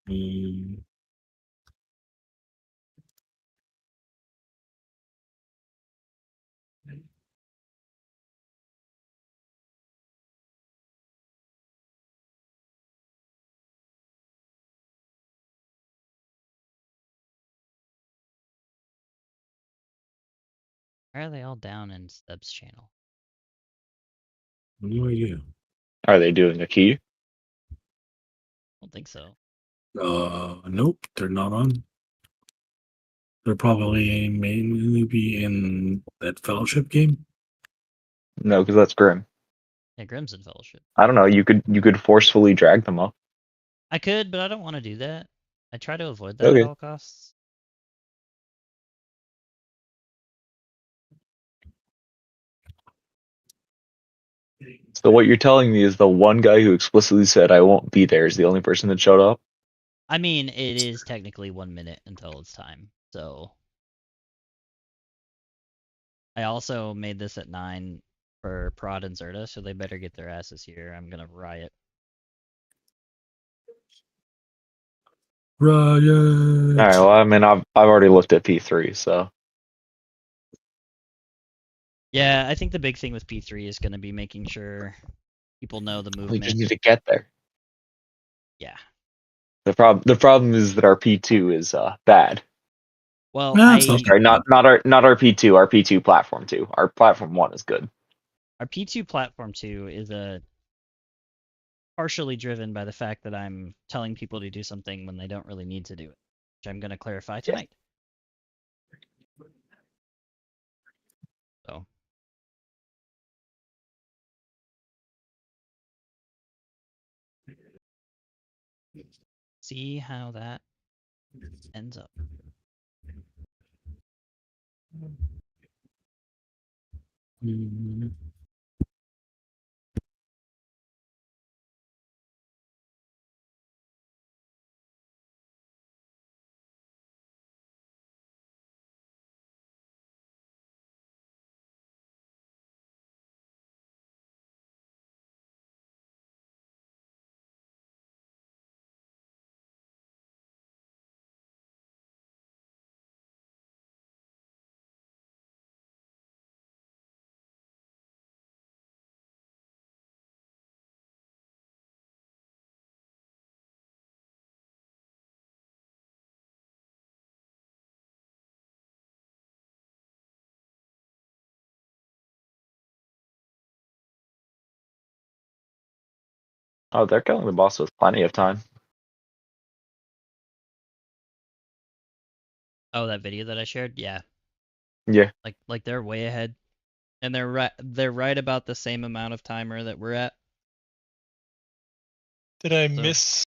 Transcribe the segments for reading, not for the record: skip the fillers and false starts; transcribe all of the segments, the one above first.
Mm. Why are they all down in Stubbs' channel? No idea. Are they doing a key? I don't think so. Nope, they're not on. They're probably mainly be in that fellowship game. No, because that's Grim. Yeah, Grim's in Fellowship. I don't know. You could forcefully drag them up. I could, but I don't want to do that. I try to avoid that at Okay. all costs. So what you're telling me is the one guy who explicitly said I won't be there is the only person that showed up? I mean, it is technically 1 minute until it's time, so. I also made this at 9 for Prod and Zerta, so they better get their asses here. I'm gonna riot. Riot. All right. Well, I mean, I've already looked at P3, so Yeah, I think the big thing with P3 is gonna be making sure people know the we just movement. need to get there. Yeah. The problem is that our P2 is bad. Well, Nah, it's not that Sorry, bad. not our P2, our P2 platform 2. Our platform 1 is good. our P2 platform 2 is a partially driven by the fact that I'm telling people to do something when they don't really need to do it, which I'm gonna clarify Yeah. tonight. So. See how that ends up. Mm. Oh, they're killing the boss with plenty of time. Oh, that video that I shared? Yeah. Yeah. Like they're way ahead. And they're right about the same amount of timer that we're at. Did I So miss?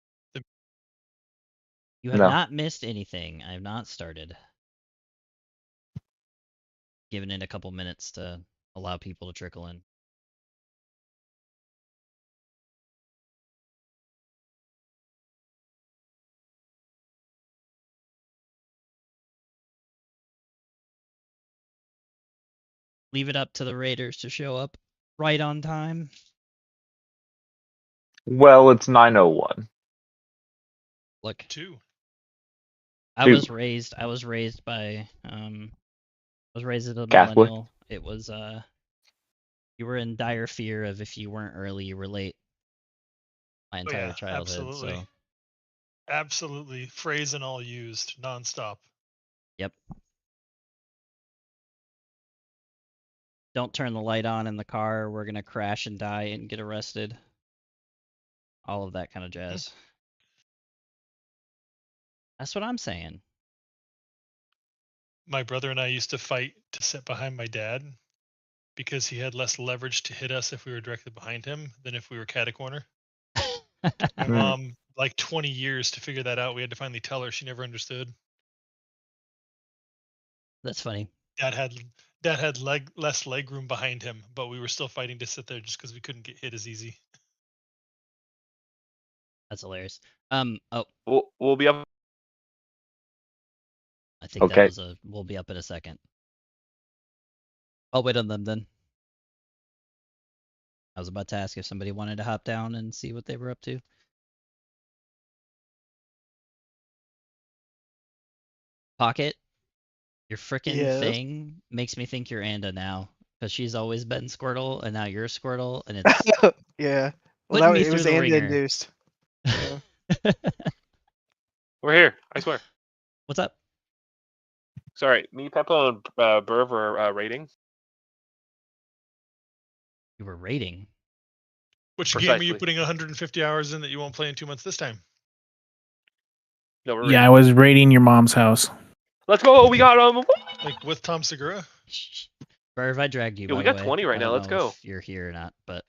you have No. not missed anything. I have not started. Giving it a couple minutes to allow people to trickle in. Leave it up to the Raiders to show up right on time. Well, it's 9:01. Look, 2. I was raised by I was raised as a Catholic. millennial. It was you were in dire fear of if you weren't early, you were late. My entire childhood. Absolutely. So Absolutely. Phrase and all used nonstop. yep. Don't turn the light on in the car. We're gonna crash and die and get arrested. All of that kind of jazz. That's what I'm saying. My brother and I used to fight to sit behind my dad because he had less leverage to hit us if we were directly behind him than if we were cat a corner. My mom, like 20 years to figure that out. We had to finally tell her. She never understood. That's funny. Dad had less leg room behind him, but we were still fighting to sit there just because we couldn't get hit as easy. That's hilarious. Oh, We'll be up. I think that Okay. was a. We'll be up in a second. I'll wait on them then. I was about to ask if somebody wanted to hop down and see what they were up to. Pocket, your frickin' Yes. thing makes me think you're Anda now, because she's always been Squirtle, and now you're Squirtle, and it's Yeah. Well, putting that me it through was the Andy ringer. induced. Yeah. We're here. I swear. What's up? Sorry, me, Peppa, and Burv were rating. You were rating. Which game are you Precisely. putting 150 hours in that you won't play in 2 months this time? No, we're Yeah, I rating. was raiding your mom's house. Let's go. We got Like with Tom Segura? Burv, I dragged you. Yo, by we the got way. 20 right I now, don't let's know go. if you're here or not, but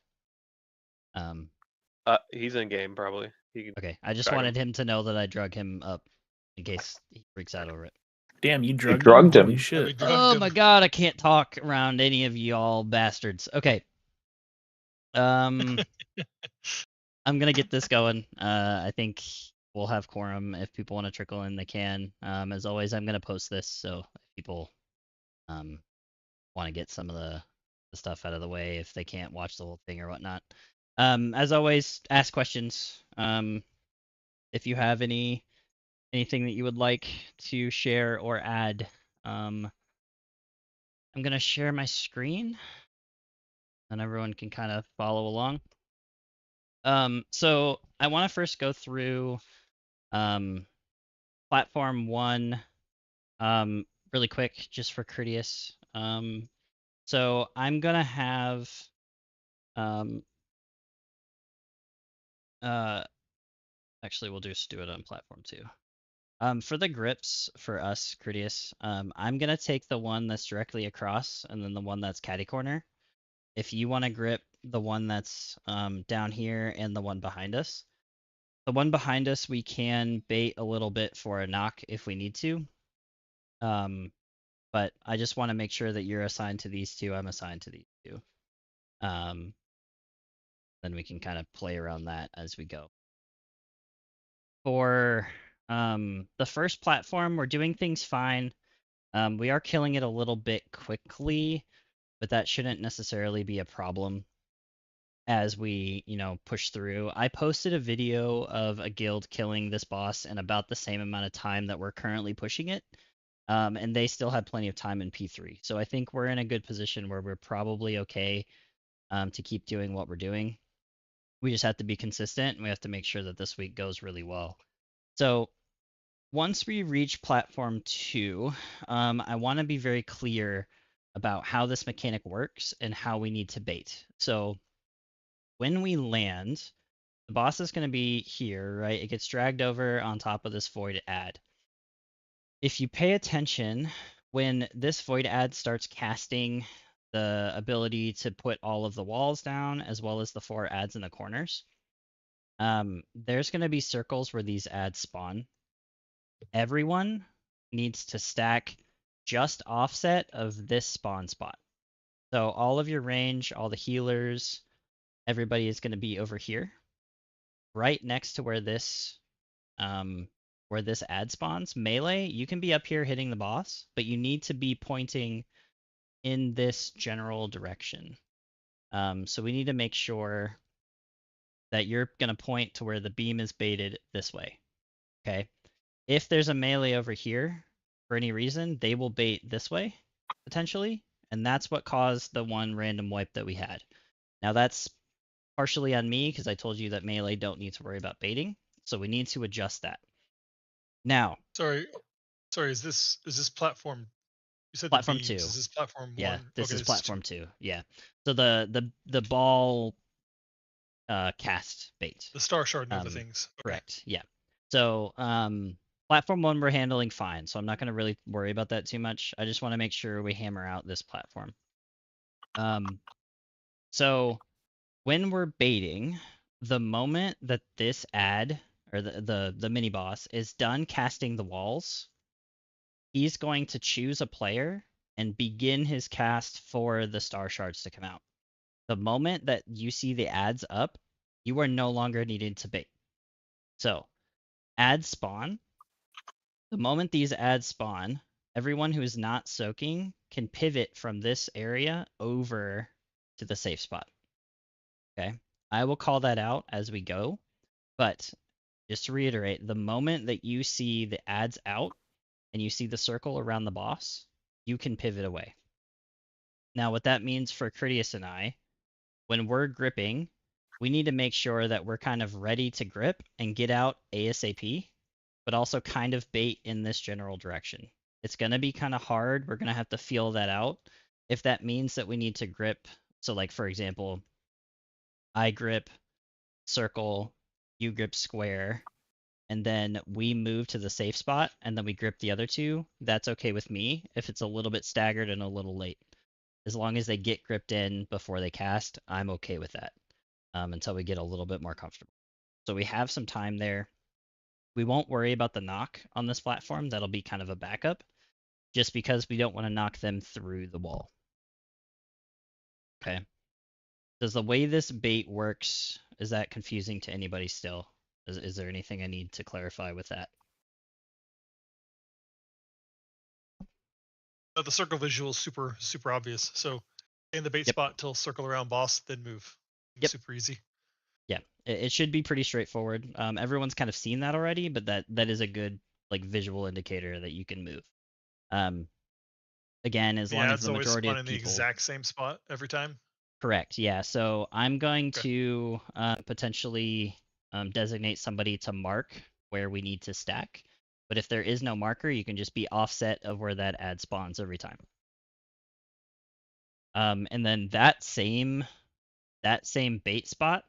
he's in game probably. He can okay. I just drag him. wanted him to know that I drug him up in case he freaks out over it. Damn, you drugged, drugged him. Holy Yeah, shit. we drugged Oh him. my god, I can't talk around any of y'all bastards. Okay. I'm gonna get this going. I think we'll have quorum. If people want to trickle in, they can. As always, I'm gonna post this, so if people want to get some of the stuff out of the way if they can't watch the whole thing or whatnot. As always, ask questions. If you have anything that you would like to share or add, I'm gonna share my screen, and everyone can kind of follow along. So I want to first go through platform 1 really quick, just for courteous. So I'm gonna have actually we'll just do it on platform 2. For the grips for us, courteous, I'm gonna take the one that's directly across and then the one that's catty corner. If you want to grip the one that's down here and the one behind us. The one behind us, we can bait a little bit for a knock if we need to. But I just want to make sure that you're assigned to these two. I'm assigned to these two. Then we can kind of play around that as we go. For the first platform, we're doing things fine. We are killing it a little bit quickly, but that shouldn't necessarily be a problem as we, push through. I posted a video of a guild killing this boss in about the same amount of time that we're currently pushing it. And they still had plenty of time in P3. So I think we're in a good position where we're probably okay to keep doing what we're doing. We just have to be consistent, and we have to make sure that this week goes really well. So once we reach platform 2, I want to be very clear about how this mechanic works and how we need to bait. So when we land, the boss is going to be here, right? It gets dragged over on top of this void ad. If you pay attention, when this void ad starts casting the ability to put all of the walls down as well as the 4 ads in the corners, there's going to be circles where these ads spawn. Everyone needs to stack just offset of this spawn spot. So all of your range, all the healers, everybody is going to be over here, right next to where this ad spawns. Melee, you can be up here hitting the boss, but you need to be pointing in this general direction. So we need to make sure that you're going to point to where the beam is baited this way. Okay. If there's a melee over here, for any reason, they will bait this way, potentially. And that's what caused the one random wipe that we had. Now that's partially on me because I told you that melee don't need to worry about baiting. So we need to adjust that. Now, Sorry, is this platform? You said platform the beams. 2. Is this platform 1? Yeah, this Okay, is it's platform 2. Yeah. So the ball cast bait. The Star Shard Nova things. Okay. Correct. Yeah. So platform 1 we're handling fine. So I'm not going to really worry about that too much. I just want to make sure we hammer out this platform. So when we're baiting, the moment that this ad or the mini boss is done casting the walls, he's going to choose a player and begin his cast for the star shards to come out. The moment that you see the ads up, you are no longer needed to bait. So ads spawn. The moment these ads spawn, everyone who is not soaking can pivot from this area over to the safe spot. Okay. I will call that out as we go, but just to reiterate, the moment that you see the ads out and you see the circle around the boss, you can pivot away. Now, what that means for Critias and I, when we're gripping, we need to make sure that we're kind of ready to grip and get out ASAP, but also kind of bait in this general direction. It's going to be kind of hard. We're going to have to feel that out. If that means that we need to grip, so like for example, I grip circle, you grip square, and then we move to the safe spot and then we grip the other two, that's okay with me if it's a little bit staggered and a little late. As long as they get gripped in before they cast, I'm okay with that until we get a little bit more comfortable. So we have some time there. We won't worry about the knock on this platform. That'll be kind of a backup just because we don't want to knock them through the wall. Okay. Does the way this bait works, is that confusing to anybody still? Is there anything I need to clarify with that? The circle visual is super obvious. So in the bait Yep. spot till circle around boss, then move. Yep. Super easy. Yeah, it should be pretty straightforward. Everyone's kind of seen that already, but that is a good like visual indicator that you can move. Again, as long as It's the always majority spawn of in the people. exact same spot every time. Correct. Yeah. So I'm going Okay. to potentially designate somebody to mark where we need to stack. But if there is no marker, you can just be offset of where that ad spawns every time. And then that same bait spot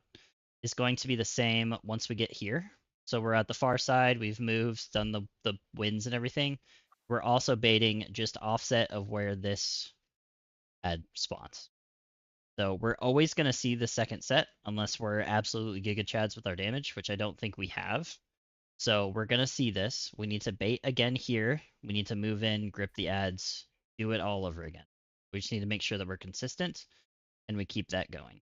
is going to be the same once we get here. So we're at the far side, we've moved, done the winds and everything. We're also baiting just offset of where this ad spawns. So we're always going to see the second set unless we're absolutely Giga Chads with our damage, which I don't think we have. So we're going to see this. We need to bait again here. We need to move in, grip the ads, do it all over again. We just need to make sure that we're consistent and we keep that going.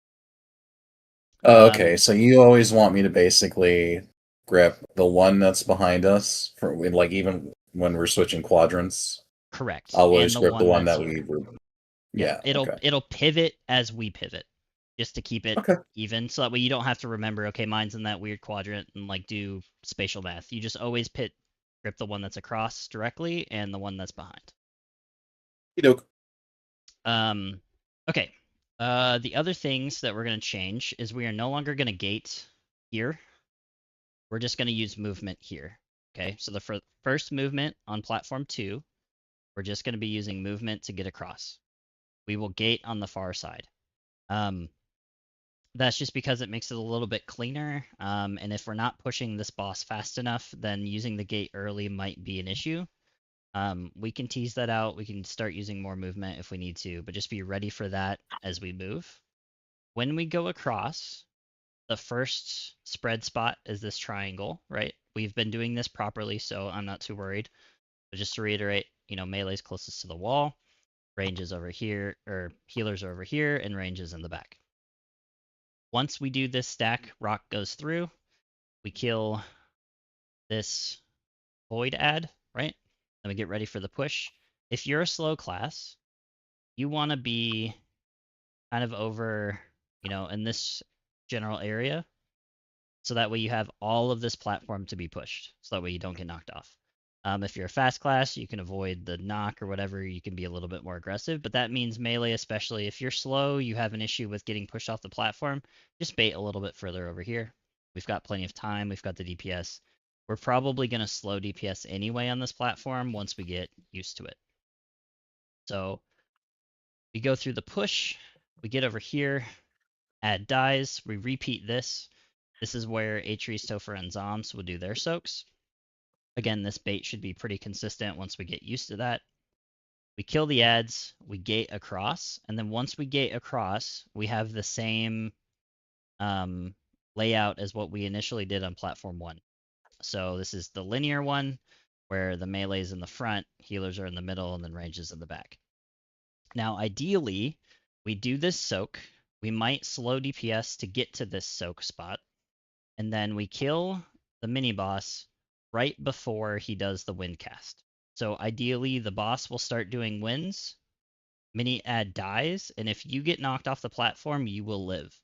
Okay, so you always want me to basically grip the one that's behind us, for like even when we're switching quadrants. Correct. I'll always And grip the one that's that here. we were. Yeah. It'll pivot as we pivot, just to keep it even, so that way you don't have to remember, okay, mine's in that weird quadrant and like do spatial math. You just always grip the one that's across directly and the one that's behind. Okay. The other things that we're going to change is we are no longer going to gate here. We're just going to use movement here. Okay, so the first movement on platform 2, we're just going to be using movement to get across. We will gate on the far side. That's just because it makes it a little bit cleaner. And if we're not pushing this boss fast enough, then using the gate early might be an issue. We can tease that out. We can start using more movement if we need to, but just be ready for that as we move. When we go across, the first spread spot is this triangle, right? We've been doing this properly, so I'm not too worried. But just to reiterate, melee's closest to the wall, range is over here, or healers are over here, and range is in the back. Once we do this stack, rock goes through. We kill this void ad, right? Then we get ready for the push. If you're a slow class, you want to be kind of over, in this general area, so that way you have all of this platform to be pushed, so that way you don't get knocked off. If you're a fast class, you can avoid the knock or whatever, you can be a little bit more aggressive, but that means melee, especially if you're slow, you have an issue with getting pushed off the platform, just bait a little bit further over here. We've got plenty of time, we've got the DPS. We're probably going to slow DPS anyway on this platform once we get used to it. So we go through the push, we get over here, ad dies, we repeat this. This is where Atreus, Topher, and Zoms will do their soaks. Again, this bait should be pretty consistent once we get used to that. We kill the ads, we gate across, and then once we gate across, we have the same layout as what we initially did on platform 1. So this is the linear one, where the melee is in the front, healers are in the middle, and then range is in the back. Now, ideally, we do this soak. We might slow DPS to get to this soak spot, and then we kill the mini boss right before he does the wind cast. So ideally, the boss will start doing winds, mini ad dies, and if you get knocked off the platform, you will live.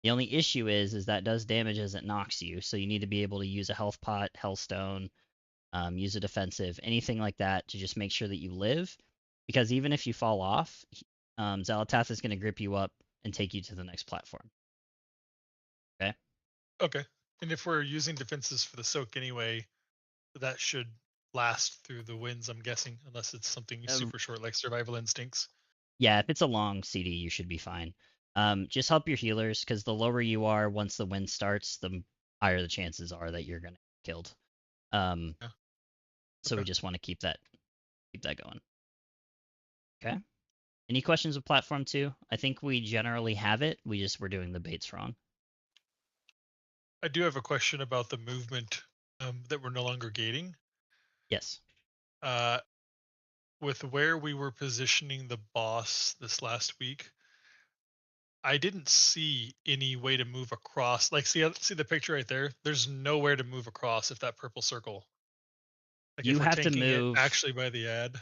The only issue is that does damage as it knocks you, so you need to be able to use a health pot, hellstone, use a defensive, anything like that to just make sure that you live. Because even if you fall off, Xalatath is going to grip you up and take you to the next platform. Okay. Okay. And if we're using defenses for the soak anyway, that should last through the winds, I'm guessing, unless it's something super short like survival instincts. Yeah, if it's a long CD, you should be fine. Just help your healers, because the lower you are once the wind starts, the higher the chances are that you're gonna get killed. Yeah. So we Okay. just want to keep that going. Okay. Any questions with platform 2? I think we generally have it. We're doing the baits wrong. I do have a question about the movement that we're no longer gating. Yes. With where we were positioning the boss this last week, I didn't see any way to move across. Like, see the picture right there? There's nowhere to move across if that purple circle. Like, You if we're have to tanking it move. actually by the ad.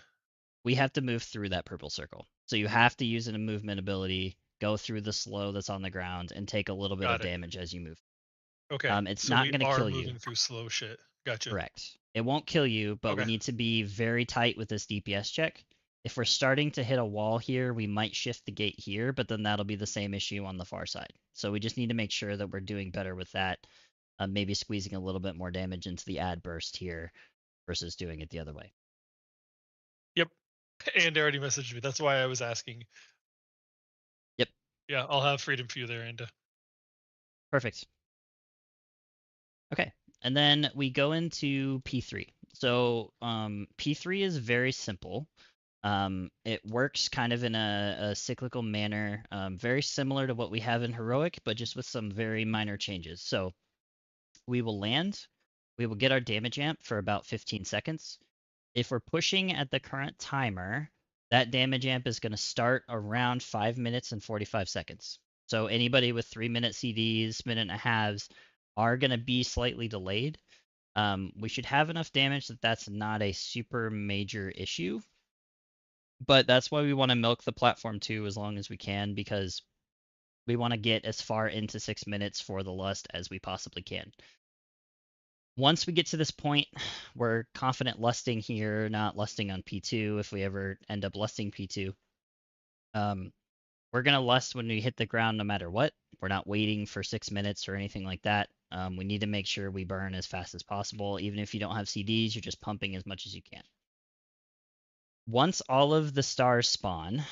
We have to move through that purple circle. So you have to use a movement ability, go through the slow that's on the ground, and take a little bit Got of it. damage as you move. Okay. It's So not we going to are kill moving you. through slow shit. Gotcha. Correct. It won't kill you, but we Okay. need to be very tight with this DPS check. If we're starting to hit a wall here, we might shift the gate here, but then that'll be the same issue on the far side. So we just need to make sure that we're doing better with that. Maybe squeezing a little bit more damage into the ad burst here versus doing it the other way. Yep. And already messaged me. That's why I was asking. Yep. Yeah, I'll have freedom for you there, Anda. Perfect. Okay, and then we go into P3. So P3 is very simple. It works kind of in a cyclical manner, very similar to what we have in Heroic, but just with some very minor changes. So we will land, we will get our damage amp for about 15 seconds. If we're pushing at the current timer, that damage amp is going to start around 5 minutes and 45 seconds. So anybody with 3-minute CDs, minute and a halves, are going to be slightly delayed. We should have enough damage that that's not a super major issue. But that's why we want to milk the platform 2 as long as we can, because we want to get as far into 6 minutes for the lust as we possibly can. Once we get to this point, we're confident lusting here, not lusting on P2 if we ever end up lusting P2. We're going to lust when we hit the ground no matter what. We're not waiting for 6 minutes or anything like that. We need to make sure we burn as fast as possible. Even if you don't have CDs, you're just pumping as much as you can. Once all of the stars spawn,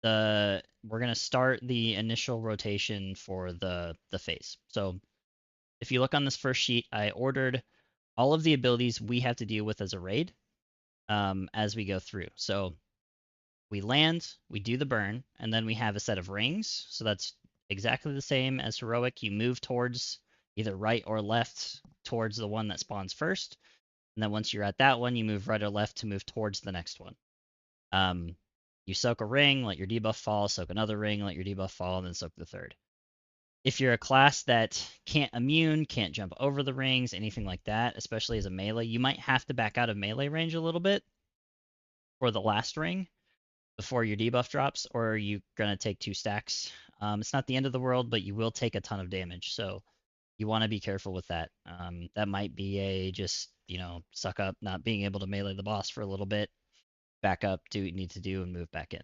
we're going to start the initial rotation for the phase. So if you look on this first sheet, I ordered all of the abilities we have to deal with as a raid as we go through. So we land, we do the burn, and then we have a set of rings. So that's exactly the same as Heroic. You move towards either right or left towards the one that spawns first. And then once you're at that one, you move right or left to move towards the next one. You soak a ring, let your debuff fall, soak another ring, let your debuff fall, and then soak the third. If you're a class that can't immune, can't jump over the rings, anything like that, especially as a melee, you might have to back out of melee range a little bit for the last ring before your debuff drops, or you're going to take 2 stacks. It's not the end of the world, but you will take a ton of damage, so you want to be careful with that. That might be a just, suck up not being able to melee the boss for a little bit, back up, do what you need to do, and move back in.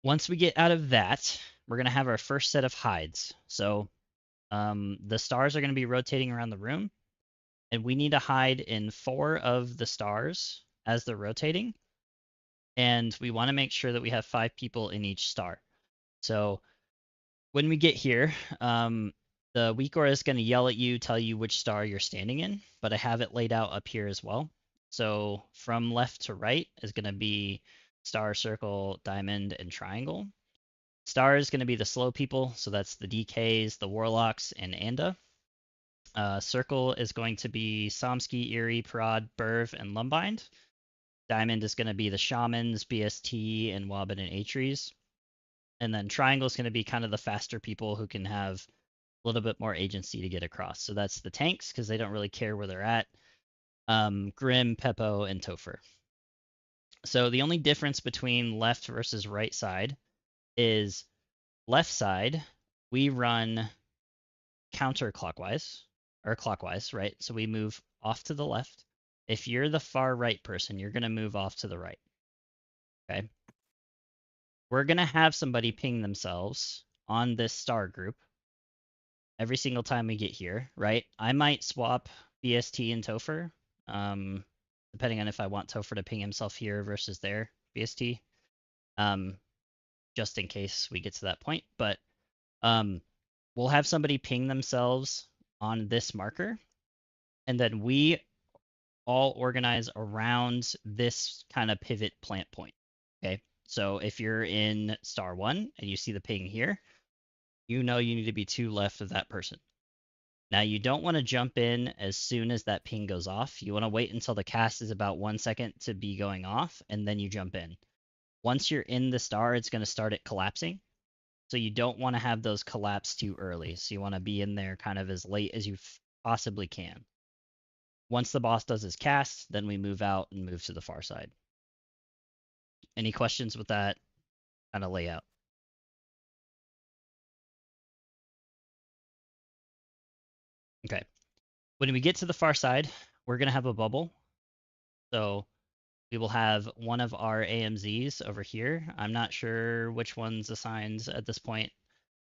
Once we get out of that, we're going to have our first set of hides. So the stars are going to be rotating around the room, and we need to hide in 4 of the stars as they're rotating. And we want to make sure that we have 5 people in each star. So when we get here, the weak aura is going to yell at you, tell you which star you're standing in, but I have it laid out up here as well. So from left to right is going to be star, circle, diamond, and triangle. Star is going to be the slow people, so that's the DKs, the warlocks, and Anda. Circle is going to be Somski, Eerie, Parad, Burv, and Lumbind. Diamond is going to be the shamans, BST, and Wobbin and Atries. And then triangle is going to be kind of the faster people who can have a little bit more agency to get across. So that's the tanks, because they don't really care where they're at. Grim, Peppo, and Topher. So the only difference between left versus right side is left side, we run counterclockwise, or clockwise, right? So we move off to the left. If you're the far right person, you're going to move off to the right. Okay. We're going to have somebody ping themselves on this star group every single time we get here, right? I might swap BST and Topher, depending on if I want Topher to ping himself here versus there, BST, just in case we get to that point. But we'll have somebody ping themselves on this marker, and then we all organize around this kind of pivot plant point. Okay, so if you're in star 1 and you see the ping here, you know you need to be 2 left of that person. Now you don't want to jump in as soon as that ping goes off. You want to wait until the cast is about 1 second to be going off, and then you jump in. Once you're in the star, it's going to start it collapsing. So you don't want to have those collapse too early. So you want to be in there kind of as late as you possibly can. Once the boss does his cast, then we move out and move to the far side. Any questions with that kind of layout? Okay. When we get to the far side, we're going to have a bubble. So we will have one of our AMZs over here. I'm not sure which one's assigned at this point,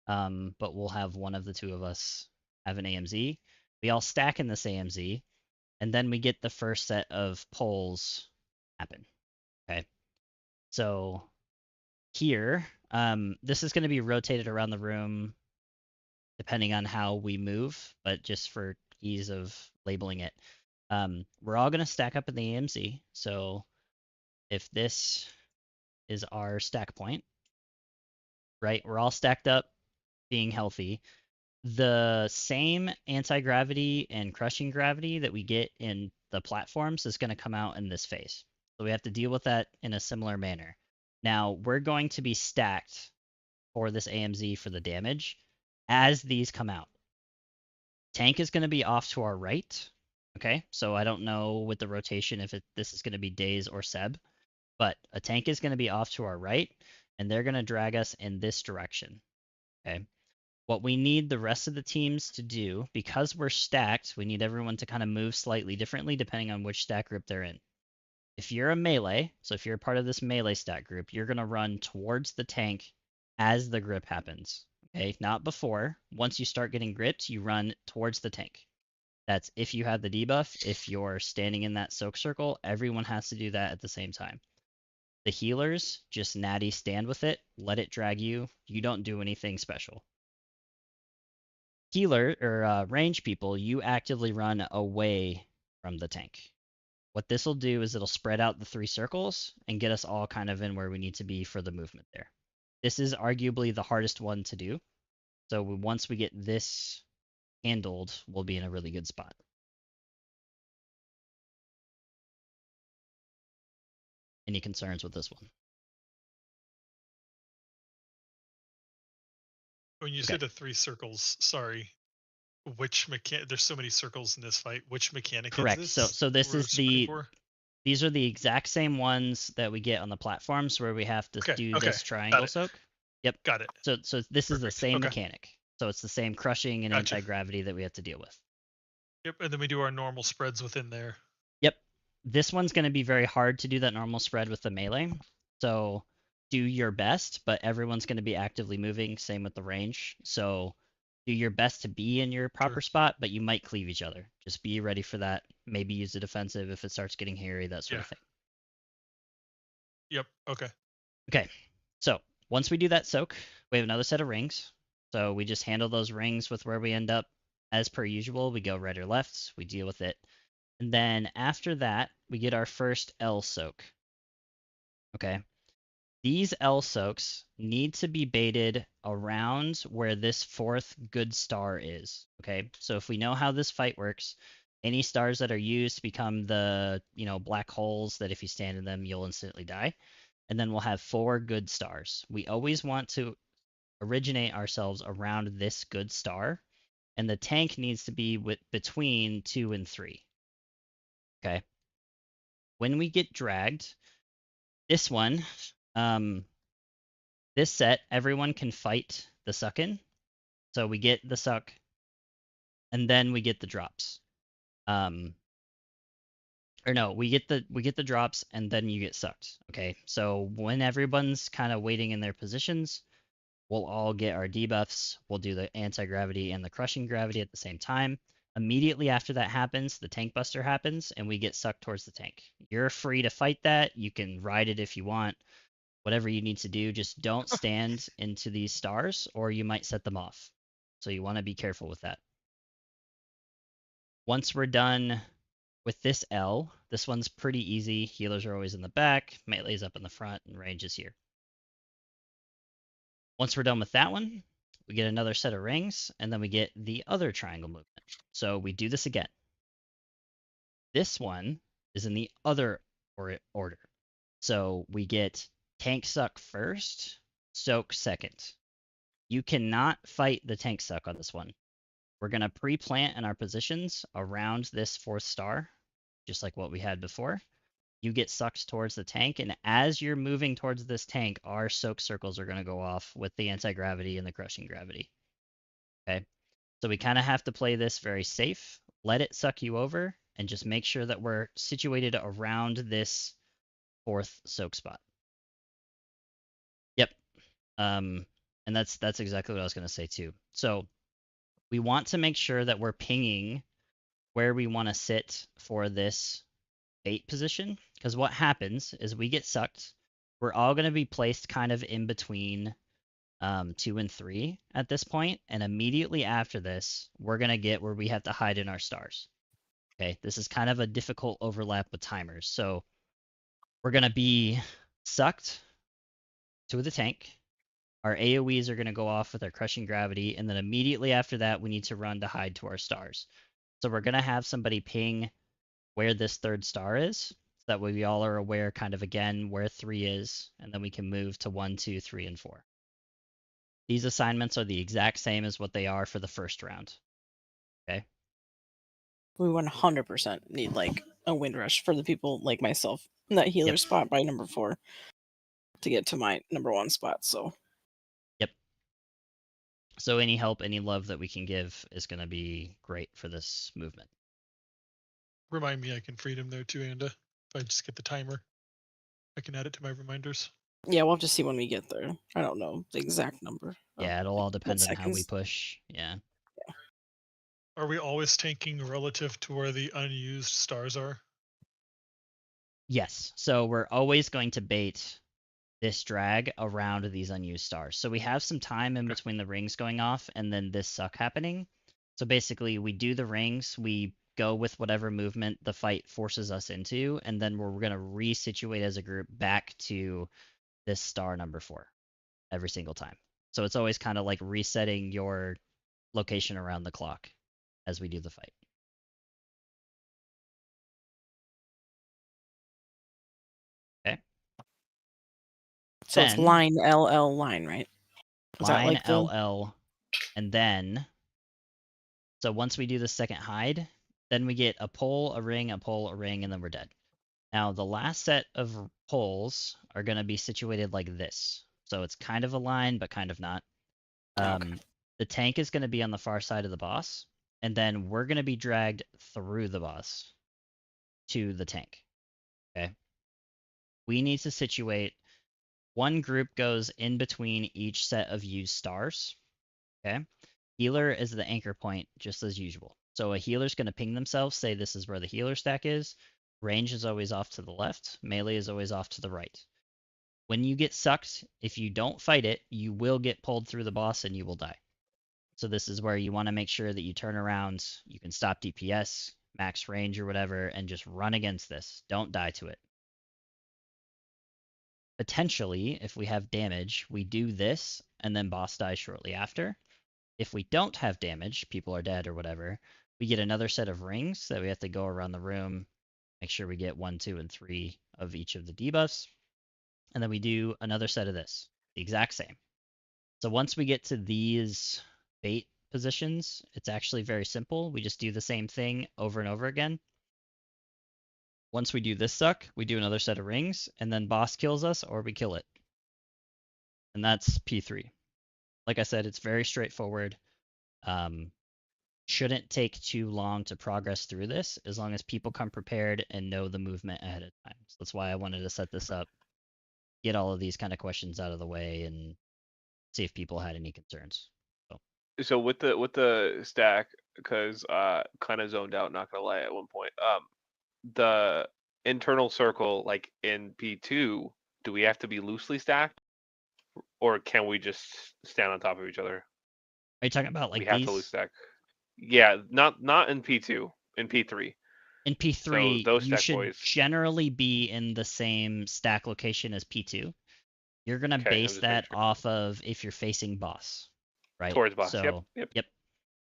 but we'll have one of the two of us have an AMZ. We all stack in this AMZ, and then we get the first set of pulls happen. Okay. So here, this is going to be rotated around the room depending on how we move, but just for ease of labeling it, we're all going to stack up in the AMZ. So if this is our stack point, right, we're all stacked up, being healthy. The same anti-gravity and crushing gravity that we get in the platforms is going to come out in this phase. So we have to deal with that in a similar manner. Now, we're going to be stacked for this AMZ for the damage as these come out. Tank is going to be off to our right. Okay, so I don't know with the rotation if this is going to be Daze or Seb, but a tank is going to be off to our right, and they're going to drag us in this direction. Okay. What we need the rest of the teams to do, because we're stacked, we need everyone to kind of move slightly differently depending on which stack group they're in. If you're a melee, so if you're a part of this melee stack group, you're going to run towards the tank as the grip happens. Okay, not before. Once you start getting gripped, you run towards the tank. That's if you have the debuff. If you're standing in that soak circle, everyone has to do that at the same time. The healers just natty stand with it, let it drag you. You don't do anything special. Healer or range people, you actively run away from the tank. What this will do is it'll spread out the 3 circles and get us all kind of in where we need to be for the movement there. This is arguably the hardest one to do. So once we get this handled, we'll be in a really good spot. Any concerns with this one? When you Okay. said the 3 circles, sorry, which mechanic? There's so many circles in this fight. Which mechanic Correct. is this? So this we're is splitting for? these are the exact same ones that we get on the platforms where we have to do this triangle it. soak. Yep. Got it. So this is the Perfect. same Okay. mechanic. So it's the same crushing and Gotcha. anti-gravity that we have to deal with. Yep, and then we do our normal spreads within there. Yep. This one's going to be very hard to do that normal spread with the melee. So do your best, but everyone's going to be actively moving. Same with the range. So do your best to be in your proper spot, but you might cleave each other. Just be ready for that. Maybe use the defensive if it starts getting hairy, that sort of thing. Yep. Okay. Okay. So once we do that soak, we have another set of rings. So we just handle those rings with where we end up. As per usual, we go right or left. We deal with it. And then after that, we get our first L soak. Okay. These L soaks need to be baited around where this 4th good star is. Okay. So if we know how this fight works, any stars that are used become the, black holes that if you stand in them, you'll instantly die. And then we'll have 4 good stars. We always want to originate ourselves around this good star, and the tank needs to be between 2 and 3. Okay. When we get dragged, this one, this set, everyone can fight the suck-in. So we get the suck, and then we get the drops. or no, we get the drops and then you get sucked. Okay, so when everyone's kind of waiting in their positions, we'll all get our debuffs. We'll do the anti-gravity and the crushing gravity at the same time. Immediately after that happens, the tank buster happens, and we get sucked towards the tank. You're free to fight that. You can ride it if you want. Whatever you need to do, just don't stand into these stars, or you might set them off. So you want to be careful with that. Once we're done with this L, this one's pretty easy. Healers are always in the back, melee's up in the front, and range is here. Once we're done with that one, we get another set of rings, and then we get the other triangle movement. So we do this again. This one is in the other order. So we get tank suck first, soak second. You cannot fight the tank suck on this one. We're going to pre-plant in our positions around this 4th star, just like what we had before. You get sucked towards the tank, and as you're moving towards this tank, our soak circles are going to go off with the anti-gravity and the crushing gravity. Okay, so we kind of have to play this very safe, let it suck you over, and just make sure that we're situated around this 4th soak spot. Yep, and that's exactly what I was going to say too. So we want to make sure that we're pinging where we want to sit for this bait position, because what happens is we get sucked. We're all going to be placed kind of in between 2 and 3 at this point, and immediately after this, we're going to get where we have to hide in our stars. Okay, this is kind of a difficult overlap with timers. So we're going to be sucked to the tank. Our AoEs are going to go off with our crushing gravity, and then immediately after that, we need to run to hide to our stars. So we're going to have somebody ping where this 3rd star is, so that way we all are aware kind of again where 3 is, and then we can move to 1, 2, 3, and 4. These assignments are the exact same as what they are for the first round. Okay? We 100% need like a wind rush for the people like myself in that healer spot by number 4 to get to my number 1 spot. So So any help, any love that we can give is going to be great for this movement. Remind me I can freedom there too, Anda. If I just get the timer, I can add it to my reminders. yeah, we'll have to see when we get there. I don't know the exact number. Yeah, it'll all depend on how we seconds? push. Yeah. Are we always tanking relative to where the unused stars are? Yes. So we're always going to bait this drag around these unused stars. So we have some time in between the rings going off and then this suck happening. So basically we do the rings, we go with whatever movement the fight forces us into, and then we're going to resituate as a group back to this star number 4 every single time. So it's always kind of like resetting your location around the clock as we do the fight. Okay. So it's Then- line LL line, right? Is that Line like the- LL, and then, so once we do the second hide, then we get a pull, a ring, and then we're dead. Now, the last set of pulls are going to be situated like this. So it's kind of a line, but kind of not. Okay. The tank is going to be on the far side of the boss, and then we're going to be dragged through the boss to the tank. Okay. We need to situate. One group goes in between each set of used stars. Okay. Healer is the anchor point, just as usual. So a healer's going to ping themselves, say this is where the healer stack is. Range is always off to the left. Melee is always off to the right. When you get sucked, if you don't fight it, you will get pulled through the boss and you will die. So this is where you want to make sure that you turn around, you can stop DPS, max range or whatever, and just run against this. Don't die to it. Potentially, if we have damage, we do this, and then boss dies shortly after. If we don't have damage, people are dead or whatever, we get another set of rings that we have to go around the room, make sure we get 1, 2, and 3 of each of the debuffs. And then we do another set of this, the exact same. So once we get to these bait positions, it's actually very simple. We just do the same thing over and over again. Once we do this suck, we do another set of rings, and then boss kills us or we kill it. And that's P3. Like I said, it's very straightforward. shouldn't take too long to progress through this as long as people come prepared and know the movement ahead of time. So that's why I wanted to set this up, get all of these kind of questions out of the way, and see if people had any concerns. So with the stack, because kind of zoned out, not gonna lie, at one point. The internal circle, like in P2, do we have to be loosely stacked, or can we just stand on top of each other? Are you talking about like We have these? to loose stack. Yeah, not in P2, in P3. In P3, those you stack should boys. generally be in the same stack location as P2. You're gonna Okay, I'm base just making that sure. off of if you're facing boss, right? Towards boss. So, Yep.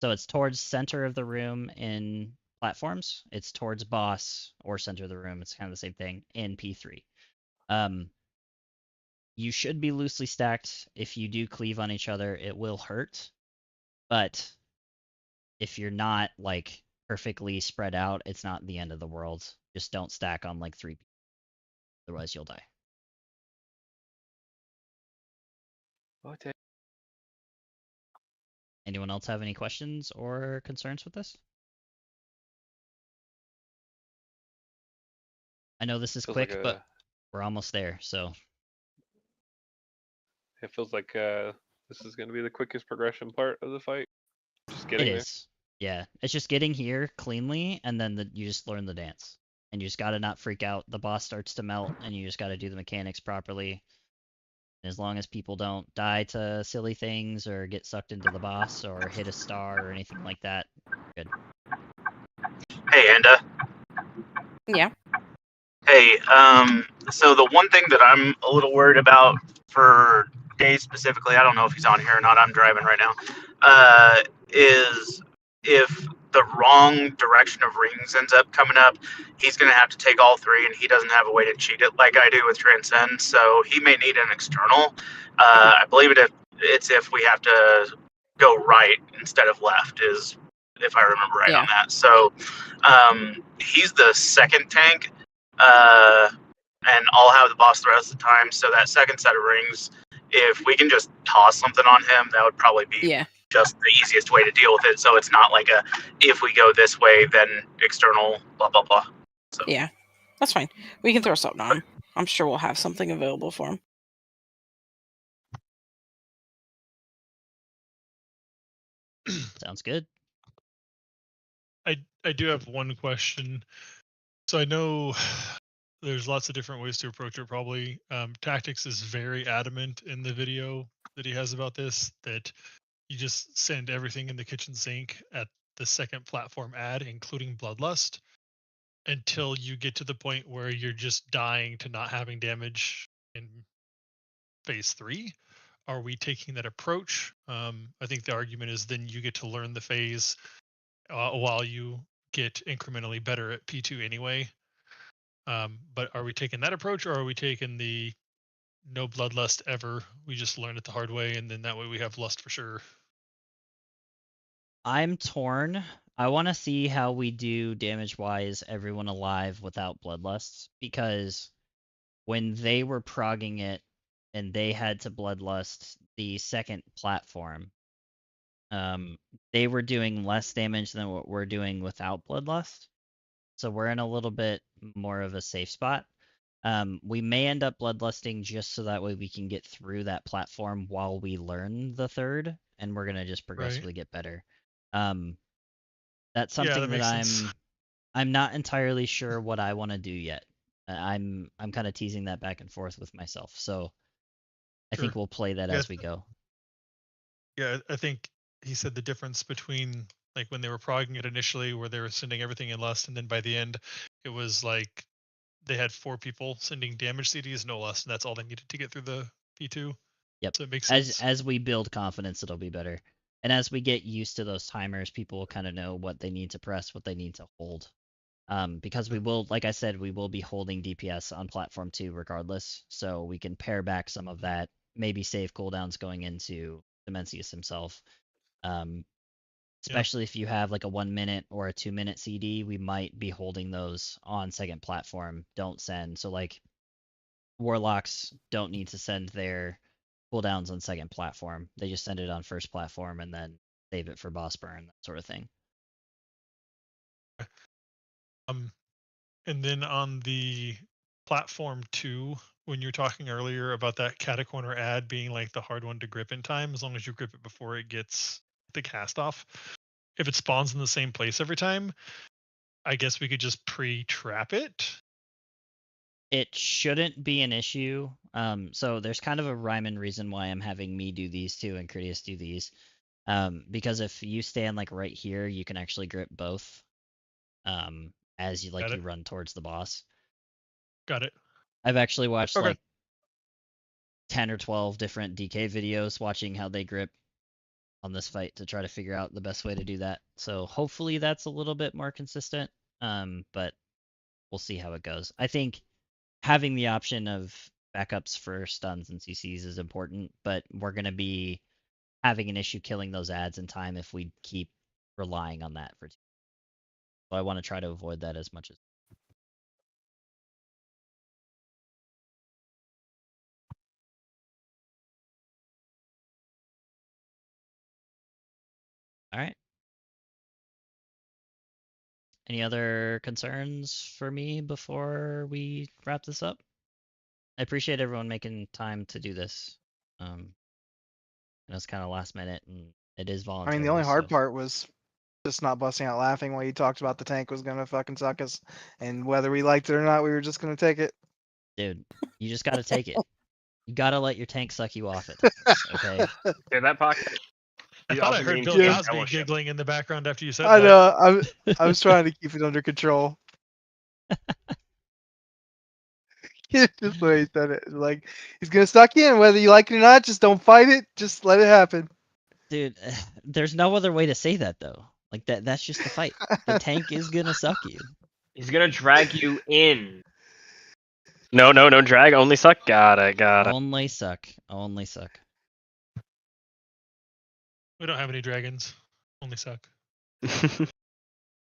So it's towards center of the room in platforms. It's towards boss or center of the room. It's kind of the same thing in P3. You should be loosely stacked. If you do cleave on each other, it will hurt. But if you're not like perfectly spread out, it's not the end of the world. Just don't stack on like 3 people. Otherwise you'll die. Okay. Anyone else have any questions or concerns with this? I know this is Feels quick, like but we're almost there, so it feels like this is gonna be the quickest progression part of the fight. Just it getting there. is. Yeah, it's just getting here cleanly, and then you just learn the dance. And you just gotta not freak out. The boss starts to melt, and you just gotta do the mechanics properly. And as long as people don't die to silly things or get sucked into the boss or hit a star or anything like that, good. Hey, Enda. Yeah. Hey, so the one thing that I'm a little worried about for Dave specifically, I don't know if he's on here or not, I'm driving right now, is if the wrong direction of rings ends up coming up, he's going to have to take all three, and he doesn't have a way to cheat it like I do with Transcend, so he may need an external. I believe it's if we have to go right instead of left, is if I remember right on that. So he's the second tank, and I'll have the boss the rest of the time. So that second set of rings, if we can just toss something on him, that would probably be just the easiest way to deal with it. So it's not like a, if we go this way, then external, blah, blah, blah. So. Yeah, that's fine. We can throw something on him. I'm sure we'll have something available for him. Sounds good. I do have one question. So I know there's lots of different ways to approach it. Probably Tactics is very adamant in the video that he has about this, that you just send everything in the kitchen sink at the second platform ad, including Bloodlust, until you get to the point where you're just dying to not having damage in phase 3. Are we taking that approach? I think the argument is then you get to learn the phase while you get incrementally better at P2 anyway. But are we taking that approach, or are we taking the no bloodlust ever? We just learn it the hard way, and then that way we have lust for sure. I'm torn. I want to see how we do damage-wise everyone alive without bloodlusts, because when they were progging it and they had to bloodlust the second platform, they were doing less damage than what we're doing without bloodlust. So we're in a little bit more of a safe spot. We may end up bloodlusting just so that way we can get through that platform while we learn the third, and we're gonna just progressively get better. That's something that I'm not entirely sure what I want to do yet. I'm kind of teasing that back and forth with myself. So I think we'll play that as we go. Yeah, I think he said the difference between like when they were progging it initially, where they were sending everything in lust, and then by the end, it was like they had 4 people sending damage CDs, no lust, and that's all they needed to get through the P2. Yep. So it makes sense. As we build confidence, it'll be better. And as we get used to those timers, people will kind of know what they need to press, what they need to hold. Because we will, like I said, we will be holding DPS on platform 2 regardless, so we can pare back some of that, maybe save cooldowns going into Demencius himself. Especially if you have like a 1 minute or a 2 minute CD, we might be holding those on second platform. Don't send. So like Warlocks don't need to send their cooldowns on second platform. They just send it on first platform and then save it for boss burn, that sort of thing. And then on the platform 2, when you were talking earlier about that catacorner ad being like the hard one to grip in time, as long as you grip it before it gets the cast off. If it spawns in the same place every time, I guess we could just pre-trap it. It shouldn't be an issue. So there's kind of a rhyme and reason why I'm having me do these two and Critias do these. Because if you stand like right here, you can actually grip both. As you Got it. you run towards the boss. Got it. I've actually watched Okay. like 10 or 12 different DK videos watching how they grip on this fight to try to figure out the best way to do that. So hopefully that's a little bit more consistent. But we'll see how it goes. I think having the option of backups for stuns and CCs is important, but we're going to be having an issue killing those ads in time if we keep relying on that for. So I want to try to avoid that as much as. All right. Any other concerns for me before we wrap this up? I appreciate everyone making time to do this. And it's kind of last minute, and it is I voluntary. mean, the only hard so- part was just not busting out laughing while you talked about the tank was gonna fucking suck us, and whether we liked it or not, we were just gonna take it. Dude, you just got to take it. You got to let your tank suck you off at times, okay? Clear that pocket. I You thought I also heard mean Bill to Cosby fellowship. giggling in the background after you said I that. know. I was trying to keep it under control. Just the way he said it, like he's gonna suck you in, whether you like it or not. Just don't fight it. Just let it happen. Dude, there's no other way to say that though. Like that's just the fight. The tank is gonna suck you. He's gonna drag you in. No, drag, only suck. Got it. Only suck. Only suck. We don't have any dragons. Only suck.